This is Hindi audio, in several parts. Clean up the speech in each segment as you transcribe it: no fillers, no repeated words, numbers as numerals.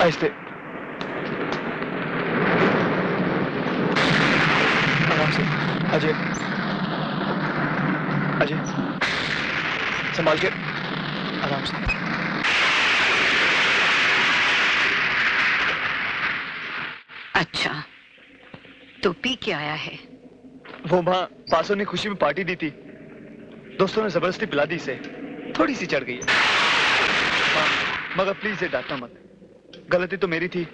आहिस्ते, आराम से। अजय, अजय, संभाल के, आराम से। अच्छा, तो पी के आया है? वो माँ पासों ने खुशी में पार्टी दी थी, दोस्तों ने जबरदस्ती पिला दी इसे, थोड़ी सी चढ़ गई है। माँ, मगर प्लीज इसे डांटना मत, गलती तो मेरी थी,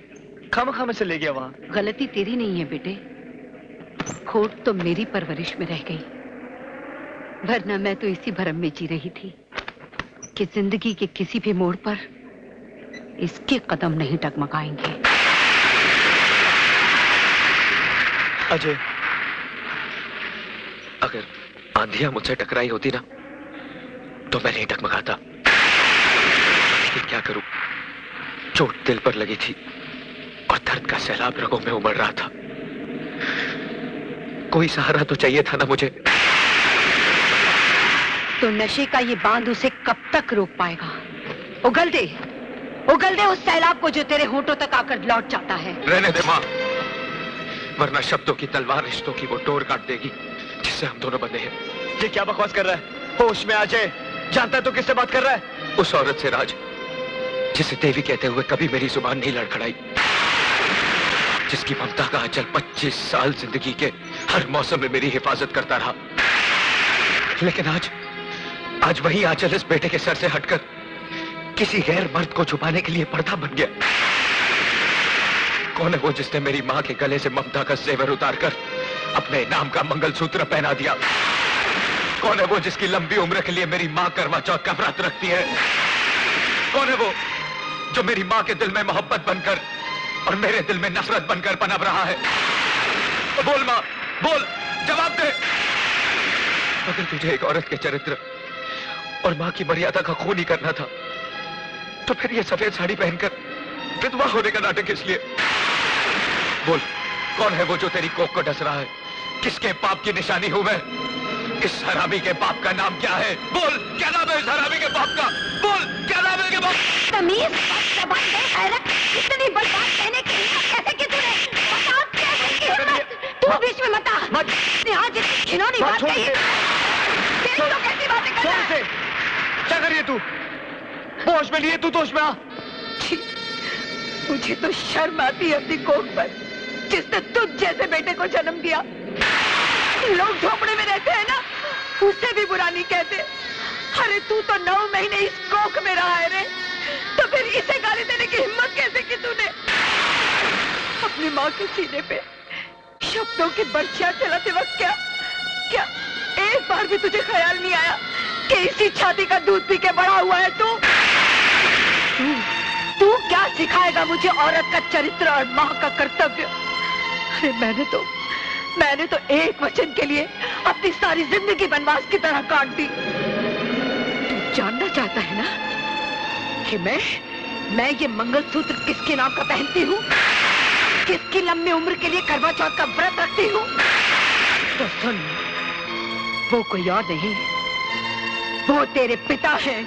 खामखा में से ले गया वहां। गलती तेरी नहीं है बेटे, खोट तो मेरी परवरिश में रह गई, वरना मैं तो इसी भरम में जी रही थी कि जिंदगी के किसी भी मोड़ पर इसके कदम नहीं डगमगाएंगे। अजय, अगर आंधियां मुझसे टकराई होती ना तो मैं नहीं डगमगाता, लेकिन क्या करूं, चोट दिल पर लगी थी और दर्द का सैलाब रगों में उमड़ रहा था। कोई सहारा तो चाहिए था ना मुझे। तो नशे का ये बांध उसे कब तक रोक पाएगा? उगल दे उस सैलाब को जो तेरे होठों तक आकर लौट जाता है। रहने दे मां, वरना शब्दों की तलवार रिश्तों की वो डोर काट देगी जिससे हम दोनों बंधे हैं। ये क्या बकवास कर रहा है? होश में आ जाए, जानता है तो किससे बात कर रहा है? उस औरत से राज, जिसे देवी कहते हुए कभी मेरी जुबान नहीं लड़खड़ाई, जिसकी ममता का आंचल 25 साल जिंदगी के हर मौसम में मेरी हिफाजत करता रहा। लेकिन आज वही आंचल इस बेटे के सर से हटकर किसी गैर मर्द को छुपाने के लिए पर्दा बन गया। कौन है वो जिसने मेरी मां के गले से ममता का जेवर उतारकर अपने नाम का मंगलसूत्र पहना दिया? कौन है वो जिसकी लंबी उम्र के लिए मेरी मां करवा चौथ का व्रत रखती है? कौन है वो जो मेरी मां के दिल में मोहब्बत बनकर और मेरे दिल में नफरत बनकर पनप रहा है? बोल मां, बोल, जवाब दे। अगर तुझे एक औरत के चरित्र और मां की मर्यादा का खून ही करना था तो फिर ये सफेद साड़ी पहनकर विधवा होने का नाटक किस लिए? बोल, कौन है वो जो तेरी कोख को डस रहा है? किसके पाप की निशानी हूं मैं? इस हरामी के बाप का नाम क्या है? बोल, क्या नाम है इस हरामी के बाप का? बोल, क्या नाम है इनके बाप? तमीज, ज़बान दे, गैरत, इतनी बड़ी बात कहने के लिए कैसे कि तूने बता क्या है कि हिम्मत? तू बीच में मत आ। यहाँ जितनी खिलौनी बात कही है, तेरी तो कैसी बातें कर रहा है? क्या कर रही है तू? होश में लिए तू तो होश में आ। मुझे तो शर्म आती है अपनी कोख पर, जिसने तुझ जैसे बेटे को जन्म दिया। लोग झोपड़े में रहते हैं ना, उससे भी बुरा नहीं कहते। अरे तू तो 9 महीने इस कोख में रहा है रे, तो फिर इसे गाली देने की हिम्मत कैसे की तूने? अपनी माँ के सीने पे शब्दों की बर्छियां चलाते वक्त क्या एक बार भी तुझे ख्याल नहीं आया कि इसी छाती का दूध पी के बड़ा हुआ है तू? तू क्या सिखाएगा मुझे औरत का चरित्र और माँ का कर्तव्य? अरे मैंने तो एक वचन के लिए अपनी सारी जिंदगी वनवास की तरह काट दी। तू जानना चाहता है ना कि मैं ये मंगलसूत्र किसके नाम का पहनती हूँ, किसकी लंबी उम्र के लिए करवा चौथ का व्रत रखती हूँ? तो सुन, वो कोई और नहीं, वो तेरे पिता हैं।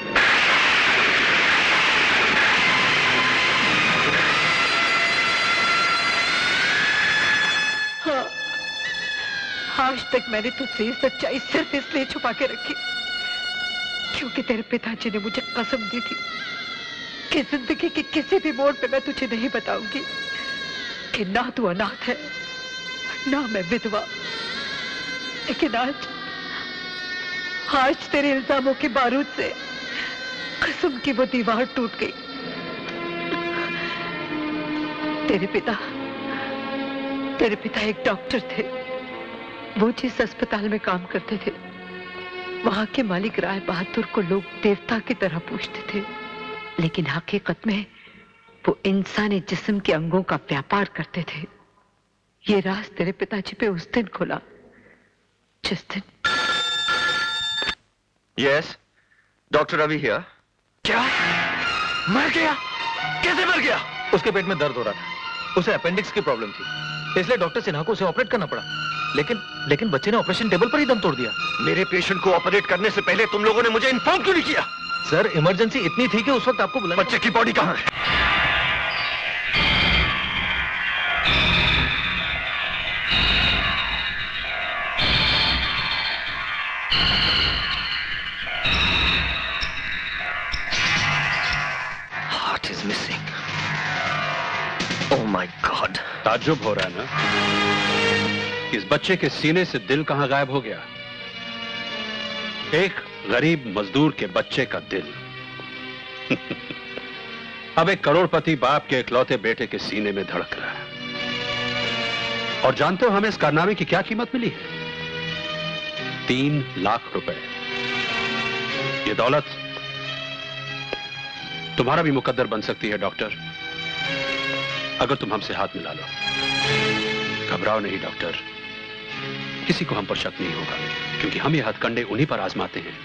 आज तक मैंने तुझसे ये सच्चाई सिर्फ इसलिए छुपा के रखी क्योंकि तेरे पिताजी ने मुझे कसम दी थी कि जिंदगी के किसी भी मोड़ पे मैं तुझे नहीं बताऊंगी कि ना तू अनाथ है ना मैं विधवा। लेकिन आज तेरे इल्जामों के बारूद से कसम की वो दीवार टूट गई। तेरे पिता एक डॉक्टर थे। वो जिस अस्पताल में काम करते थे, वहां के मालिक राय बहादुर को लोग देवता की तरह पूजते थे, लेकिन हकीकत में वो इंसानी जिस्म के अंगों का व्यापार करते थे। ये राज तेरे पिताजी पे उस दिन खुला जिस दिन। यस, डॉक्टर अभी हियर। क्या? मर गया? कैसे मर गया? उसके पेट में दर्द हो रहा था, उसे अपेंडिक्स की प्रॉब्लम थी, इसलिए डॉक्टर सिन्हा को उसे ऑपरेट करना पड़ा। लेकिन बच्चे ने ऑपरेशन टेबल पर ही दम तोड़ दिया। मेरे पेशेंट को ऑपरेट करने से पहले तुम लोगों ने मुझे इन्फॉर्म क्यों नहीं किया? सर, इमरजेंसी इतनी थी कि उस वक्त आपको बुलाना। बच्चे की बॉडी कहां है? ताज्जुब हो रहा है ना? इस बच्चे के सीने से दिल कहां गायब हो गया? एक गरीब मजदूर के बच्चे का दिल अब एक करोड़पति बाप के इकलौते बेटे के सीने में धड़क रहा है। और जानते हो हमें इस कारनामे की क्या कीमत मिली है? 3 लाख रुपए। ये दौलत तुम्हारा भी मुकद्दर बन सकती है डॉक्टर, अगर तुम हमसे हाथ मिला लो। घबराओ नहीं डॉक्टर, किसी को हम पर शक नहीं होगा, क्योंकि हम ये हथकंडे उन्हीं पर आजमाते हैं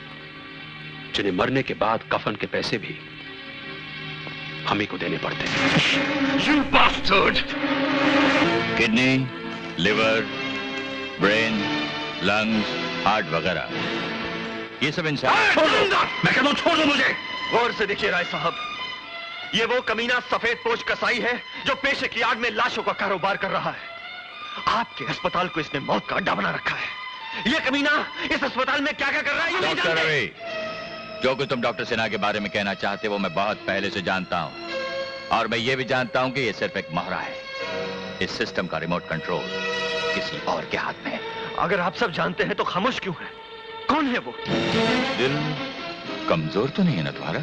जिन्हें मरने के बाद कफन के पैसे भी हम ही को देने पड़ते हैं। You bastard! Kidney, liver, brain, lungs, heart वगैरह, ये सब इंसान। मैं कहता हूं छोड़ दो मुझे। गौर से देखिए राय साहब, ये वो कमीना सफेद पोश कसाई है जो पेशे की आड़ में लाशों का कारोबार कर रहा है। आपके अस्पताल को इसने मौत का अड्डा बना रखा है। ये कमीना इस अस्पताल में क्या क्या कर रहा है ये नहीं डॉक्टर जानते। रवि, जो कुछ तुम डॉक्टर सिन्हा के बारे में कहना चाहते हो वो मैं बहुत पहले से जानता हूं, और मैं ये भी जानता हूं कि ये सिर्फ एक मोहरा है। इस सिस्टम का रिमोट कंट्रोल किसी और के हाथ में है। अगर आप सब जानते हैं तो खामोश क्यों है? कौन है वो? दिल कमजोर तो नहीं है ना तुम्हारा?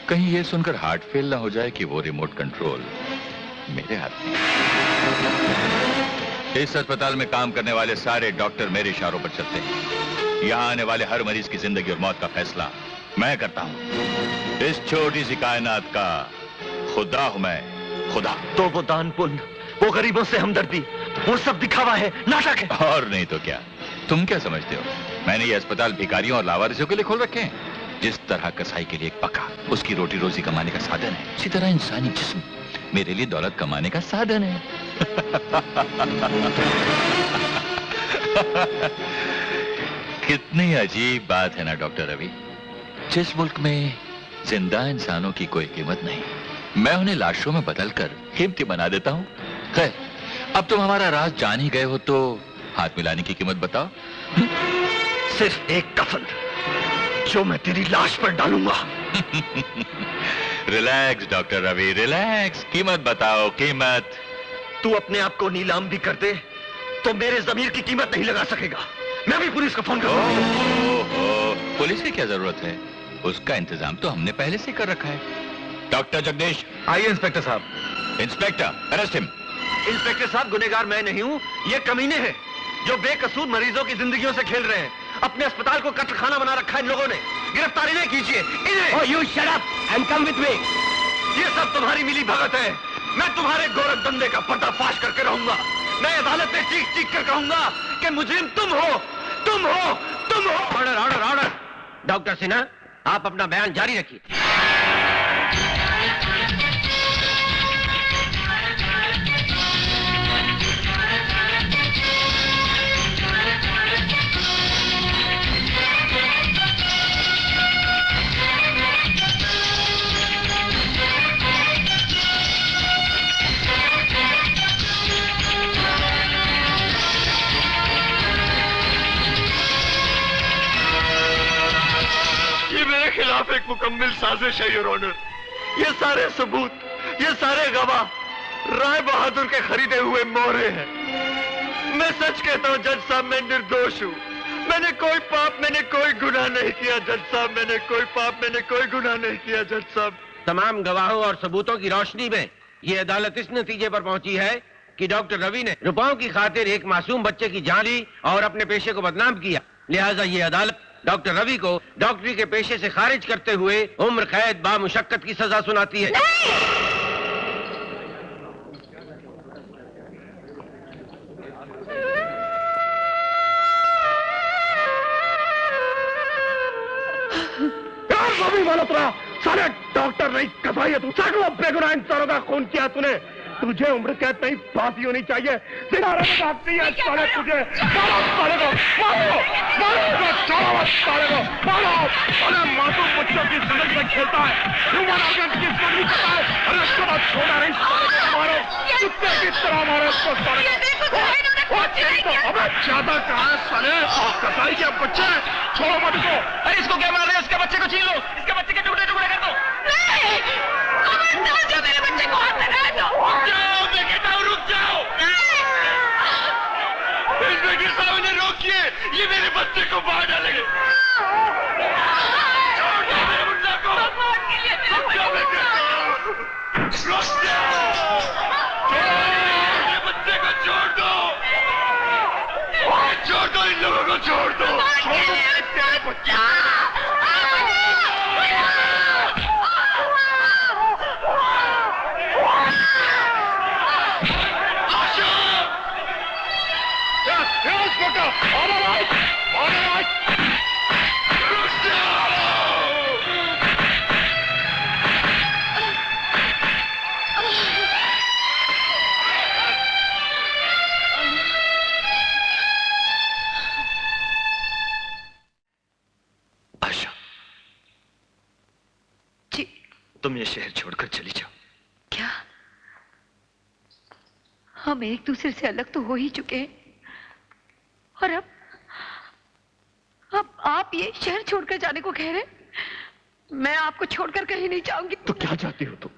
कहीं ये सुनकर हार्ट फेल ना हो जाए कि वो रिमोट कंट्रोल मेरे हाथ में। इस अस्पताल में काम करने वाले सारे डॉक्टर मेरे इशारों पर चलते हैं। यहाँ आने वाले हर मरीज की जिंदगी और मौत का फैसला मैं करता हूँ। इस छोटी सी कायनात का खुदा हूं मैं, खुदा। तो वो दान पुण्य, वो गरीबों से हमदर्दी, वो सब दिखावा है, नाटक है। और नहीं तो क्या? तुम क्या समझते हो मैंने ये अस्पताल भिखारियों और लावारिसों के लिए खोल रखे हैं? जिस तरह कसाई के लिए एक पका उसकी रोटी रोजी कमाने का साधन है, इसी तरह इंसानी जिस्म मेरे लिए दौलत कमाने का साधन है। कितनी अजीब बात है ना डॉक्टर रवि। जिस मुल्क में जिंदा इंसानों की कोई कीमत नहीं, मैं उन्हें लाशों में बदलकर कीमती बना देता हूं। खैर, अब तुम हमारा राज जान ही गए हो तो हाथ मिलाने की कीमत बताओ। सिर्फ एक कफन जो मैं तेरी लाश पर डालूंगा। Relax doctor Ravi, relax. कीमत बताओ, कीमत। तू अपने आप को नीलाम भी कर दे तो मेरे जमीर की कीमत नहीं लगा सकेगा। मैं भी पुलिस को फोन करूंगा। पुलिस की क्या जरूरत है? उसका इंतजाम तो हमने पहले से कर रखा है। डॉक्टर जगदीश। आइए इंस्पेक्टर साहब। Inspector, arrest him. इंस्पेक्टर साहब, गुनहगार मैं नहीं हूँ, ये कमीने हैं जो बेकसूर मरीजों की जिंदगियों से खेल रहे हैं। अपने अस्पताल को कत्लखाना बना रखा है इन लोगों ने। गिरफ्तारी नहीं कीजिए इन्हें। You shut up and come with me. ये सब तुम्हारी मिली भगत है। मैं तुम्हारे गोरख धंधे का पर्दाफाश करके रहूंगा। मैं अदालत में चीख चीख कर कहूंगा कि मुजरिम तुम हो, तुम हो, तुम हो। Order order order. Doctor Sinha, आप अपना बयान जारी रखिए। खिलाफ एक मुकम्मल साजिश है योर ऑनर। ये सारे सबूत, ये सारे गवाह राय बहादुर के खरीदे हुए मोहरे हैं। मैं सच कहता हूँ जज साहब, मैं निर्दोष हूँ। मैंने कोई पाप, मैंने कोई गुनाह नहीं किया जज साहब। मैंने कोई पाप, मैंने कोई गुनाह नहीं किया जज साहब। तमाम गवाहों और सबूतों की रोशनी में ये अदालत इस नतीजे पर पहुंची है कि डॉक्टर रवि ने रुपयों की खातिर एक मासूम बच्चे की जान ली और अपने पेशे को बदनाम किया। लिहाजा ये अदालत डॉक्टर रवि को डॉक्टरी के पेशे से खारिज करते हुए उम्र कैद बामुशक्कत की सजा सुनाती है। सारे डॉक्टर नहीं कसाई है तू। सैकड़ों बेगुनाह इंसानों का खून किया तूने। तुझे उम्र कैद नहीं, फांसी होनी चाहिए। सिनारे में काटती है साले तुझे। मारो साले को, मारो, मारो साले को, मारो। अरे मासूम बच्चों की जिंदगी में खेलता है, ह्यूमन ऑर्गन की स्टोरी करता है। अरे उसके बाद छोड़ा नहीं साले को, मारो, कुत्ते की तरह मारो उसको साले को। अबे ज्यादा कहा है साले, कसाई के बच्चे, छोड़ो मत इसको। अरे इसको क्या मार रहे हैं? इसके बच्चे को छीन लो, इसके बच्चे के टुकड़े टुकड़े कर दो। राजू, मेरे बच्चे को हाथ लगा दो। मैं कहता हूँ रुक जाओ। इंस्पेक्टर साहब ने रोकिए, ये मेरे बच्चे को मार डालेंगे। छोड़ दो मेरे मुन्ना को। रुक जाओ बेटे, रुक जाओ। मेरे बच्चे को छोड़ दो, छोड़ दो, इन लोगों को छोड़ दो। तेरे बच्चे आशा, जी तुम ये शहर छोड़कर चली जाओ। क्या? हम एक दूसरे से अलग तो हो ही चुके हैं, और अब आप ये शहर छोड़कर जाने को कह रहे हैं? मैं आपको छोड़कर कहीं नहीं जाऊंगी। तो क्या चाहती हो तुम?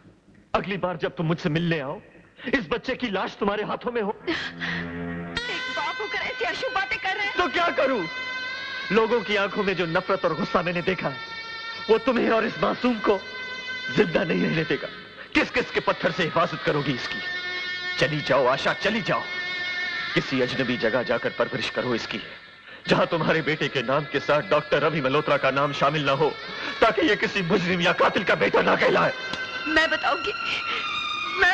अगली बार जब तुम मुझसे मिलने आओ, इस बच्चे की लाश तुम्हारे हाथों में हो। एक बाप होकर ऐसी अशुभ बातें कर रहे हैं। तो क्या करूं? लोगों की आंखों में जो नफरत और गुस्सा मैंने देखा है, वो तुम्हें और इस मासूम को जिंदा नहीं रहने देगा। किस किस के पत्थर से हिफाजत करोगी इसकी? चली जाओ आशा, चली जाओ। किसी अजनबी जगह जाकर परवरिश करो इसकी, जहां तुम्हारे बेटे के नाम के साथ डॉक्टर रवि मल्होत्रा का नाम शामिल ना हो, ताकि ये किसी मुजरिम या कातिल का बेटा ना कहलाए। मैं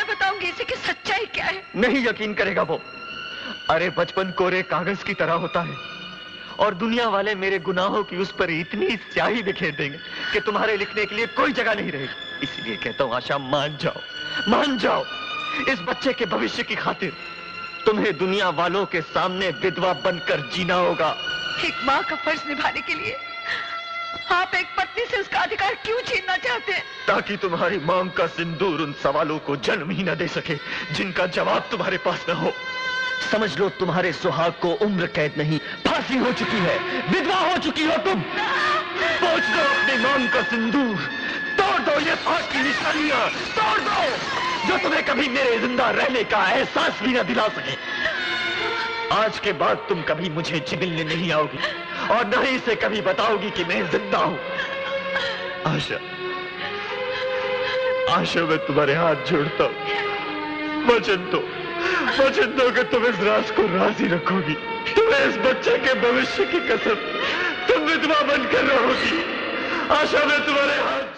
बताऊंगी इसे कि सच्चाई क्या है। नहीं यकीन करेगा वो। अरे बचपन कोरे कागज की तरह होता है, और दुनिया वाले मेरे गुनाहों की उस पर इतनी स्याही बिखेर देंगे कि तुम्हारे लिखने के लिए कोई जगह नहीं रहेगी। इसलिए कहता हूं आशा, मान जाओ, मान जाओ। इस बच्चे के भविष्य की खातिर तुम्हें दुनिया वालों के सामने विधवा बनकर जीना होगा। एक माँ का फर्ज निभाने के लिए आप एक पत्नी से उसका अधिकार क्यों छीनना चाहते हैं? ताकि तुम्हारी मांग का सिंदूर उन सवालों को जन्म ही न दे सके जिनका जवाब तुम्हारे पास न हो। समझ लो, तुम्हारे सुहाग को उम्र कैद नहीं, फांसी हो चुकी है। विधवा हो चुकी हो तुम। पोंछ दो अपनी मांग का सिंदूर, तोड़ दो ये फांस की निशानियां, तोड़ दो जो तुम्हें कभी मेरे जिंदा रहने का एहसास भी न दिला सके। आज के बाद तुम कभी मुझे मिलने नहीं आओगी, और न ही इसे कभी बताओगी कि मैं जिंदा हूं। आशा, आशा, मैं तुम्हारे हाथ जोड़ता हूं। वचन दो कि तुम इस राज को राजी रखोगी। तुम्हें इस बच्चे के भविष्य की कसम, तुम विधवा बनकर रहोगी। आशा, मैं तुम्हारे हाथ